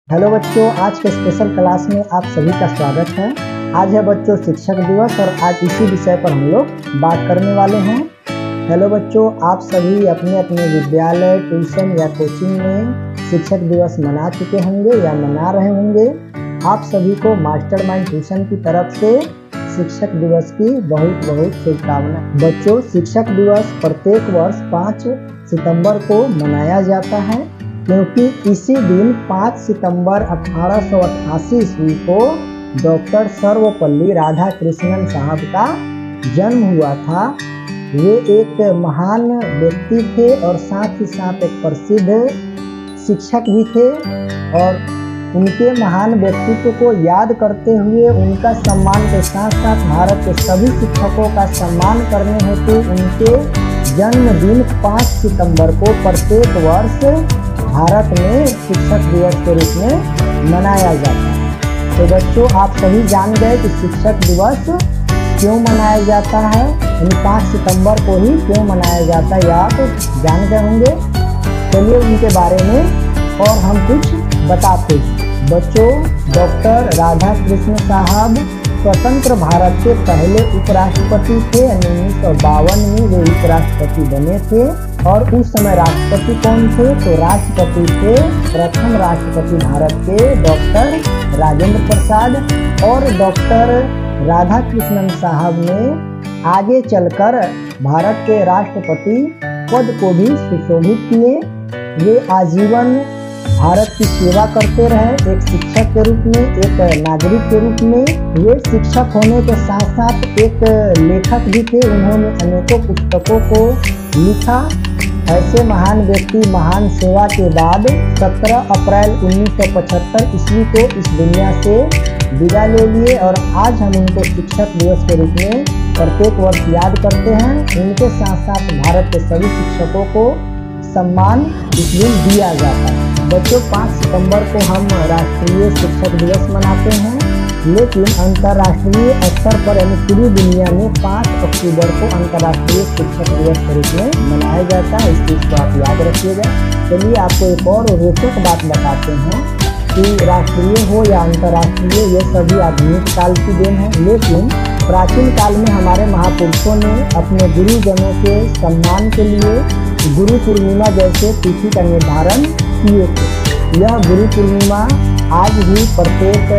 Hello बच्चों, आज के स्पेशल क्लास में आप सभी का स्वागत है। आज है बच्चों शिक्षक दिवस और आज इसी विषय पर हम लोग बात करने वाले हैं। हेलो बच्चों, आप सभी अपने अपने विद्यालय, ट्यूशन या कोचिंग में शिक्षक दिवस मना चुके होंगे या मना रहे होंगे। आप सभी को मास्टरमाइंड ट्यूशन की तरफ से शिक्षक दिवस की बहुत बहुत शुभकामनाएं। बच्चों, शिक्षक दिवस प्रत्येक वर्ष 5 सितंबर को मनाया जाता है क्योंकि इसी दिन 5 सितंबर 1888 ईस्वी को डॉक्टर सर्वपल्ली राधाकृष्णन साहब का जन्म हुआ था। वे एक महान व्यक्ति थे और साथ ही साथ एक प्रसिद्ध शिक्षक भी थे और उनके महान व्यक्तित्व को याद करते हुए उनका सम्मान के साथ साथ भारत के सभी शिक्षकों का सम्मान करने हेतु उनके जन्मदिन 5 सितंबर को प्रत्येक वर्ष भारत में शिक्षक दिवस के रूप में मनाया जाता है। तो बच्चों, आप सभी जान गए कि शिक्षक दिवस क्यों मनाया जाता है, यानी 5 सितंबर को ही क्यों मनाया जाता है, आप जान गए होंगे। चलिए उनके बारे में और हम कुछ बताते हैं। बच्चों, डॉक्टर राधाकृष्ण साहब स्वतंत्र भारत के पहले उपराष्ट्रपति थे। 1952 में वे उपराष्ट्रपति बने थे और उस समय राष्ट्रपति कौन थे, तो राष्ट्रपति थे प्रथम राष्ट्रपति भारत के डॉक्टर राजेंद्र प्रसाद। और डॉक्टर राधाकृष्णन साहब ने आगे चलकर भारत के राष्ट्रपति पद को भी सुशोभित किए। वे आजीवन भारत की सेवा करते रहे, एक शिक्षक के रूप में, एक नागरिक के रूप में। वे शिक्षक होने के साथ साथ एक लेखक भी थे। उन्होंने अनेकों पुस्तकों को लिखा। ऐसे महान व्यक्ति महान सेवा के बाद 17 अप्रैल 1975 ईस्वी को इस दुनिया से विदा ले लिए और आज हम उनको शिक्षक दिवस के रूप में प्रत्येक वर्ष याद करते हैं। उनके साथ साथ भारत के सभी शिक्षकों को सम्मान इस दिन दिया जाता है। बच्चों, 5 सितंबर को हम राष्ट्रीय शिक्षक दिवस मनाते हैं, लेकिन अंतर्राष्ट्रीय स्तर पर यानी पूरी दुनिया में 5 अक्टूबर को अंतर्राष्ट्रीय शिक्षक दिवस के रूप में मनाया जाता है। इस चीज़ को आप याद रखिएगा। चलिए आपको एक और रोचक बात बताते हैं कि राष्ट्रीय हो या अंतर्राष्ट्रीय, ये सभी आधुनिक काल की देन है, लेकिन प्राचीन काल में हमारे महापुरुषों ने अपने गुरुजनों के सम्मान के लिए गुरु पूर्णिमा जैसे तिथि का निर्धारण किए थे। यह गुरु पूर्णिमा आज भी प्रत्येक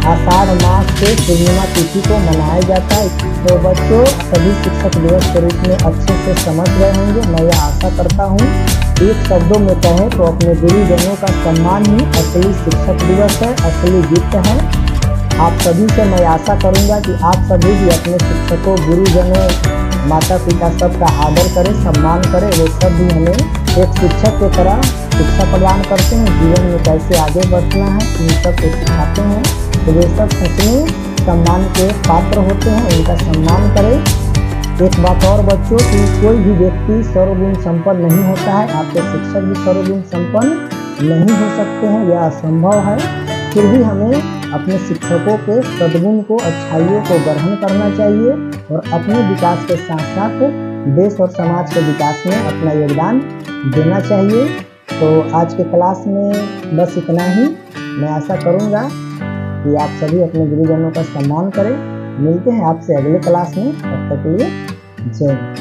आषाढ़ मास के पूर्णिमा तिथि को मनाया जाता है। तो बच्चों, सभी शिक्षक दिवस के रूप में अच्छे से समझ गए होंगे, मैं यह आशा करता हूँ। एक शब्दों में कहें तो अपने गुरुजनों का सम्मान ही असली शिक्षक दिवस है, असली गिफ्ट है। आप सभी से मैं आशा करूँगा कि आप सभी भी अपने शिक्षकों, गुरुजनों, माता पिता सबका आदर करें, सम्मान करें। वो सब भी हमें एक शिक्षक की तरह शिक्षा प्रदान करते हैं। जीवन में कैसे आगे बढ़ना है इन सब को सिखाते हैं। तो वे सब सच में सम्मान के पात्र होते हैं, उनका सम्मान करें। एक बात और बच्चों कि कोई भी व्यक्ति सर्वगुण संपन्न नहीं होता है। आपके शिक्षक भी सर्वगुण संपन्न नहीं हो सकते हैं, यह असंभव है। फिर भी हमें अपने शिक्षकों के सद्गुण को, अच्छाइयों को ग्रहण करना चाहिए और अपने विकास के साथ साथ देश और समाज के विकास में अपना योगदान देना चाहिए। तो आज के क्लास में बस इतना ही। मैं आशा करूँगा कि आप सभी अपने गुरुजनों का सम्मान करें। मिलते हैं आपसे अगले क्लास में, तब तक के लिए जय हिंद।